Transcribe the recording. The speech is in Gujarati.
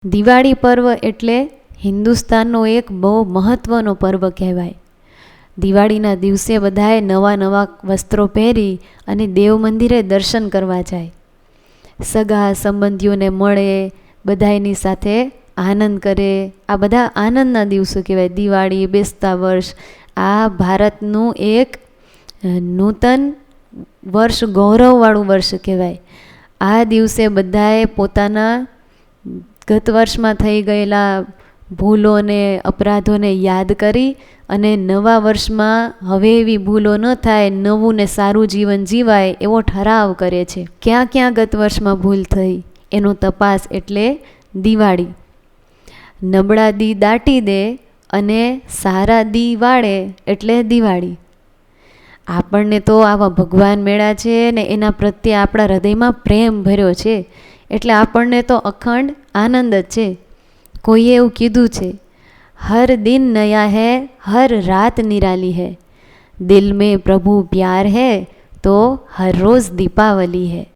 દિવાળી પર્વ એટલે હિન્દુસ્તાનનો એક બહુ મહત્ત્વનો પર્વ કહેવાય. દિવાળીના દિવસે બધાએ નવા નવા વસ્ત્રો પહેરી અને દેવ મંદિરે દર્શન કરવા જાય. સગા સંબંધીઓને મળે, બધાની સાથે આનંદ કરે. આ બધા આનંદના દિવસો કહેવાય. દિવાળી, બેસતા વર્ષ, આ ભારતનું એક નૂતન વર્ષ, ગૌરવવાળું વર્ષ કહેવાય. આ દિવસે બધાએ પોતાના ગત વર્ષમાં થઈ ગયેલા ભૂલોને, અપરાધોને યાદ કરી અને નવા વર્ષમાં હવે એવી ભૂલો ન થાય, નવું ને સારું જીવન જીવાય એવો ઠરાવ કરે છે. ક્યાં ક્યાં ગત વર્ષમાં ભૂલ થઈ એનો તપાસ એટલે દિવાળી. નબળા દી દાટી દે અને સારા દી વાળે એટલે દિવાળી. આપણને તો આવા ભગવાન મેળા છે ને એના પ્રત્યે આપણા હૃદયમાં પ્રેમ ભર્યો છે એટલે આપણને તો અખંડ આનંદ જ છે. કોઈએ એવું કીધું છે, હર દિન નયા હૈ, હર રાત નિરાલી હૈ, દિલ મેં પ્રભુ પ્યાર હૈ તો હર રોજ દીપાવલી હૈ.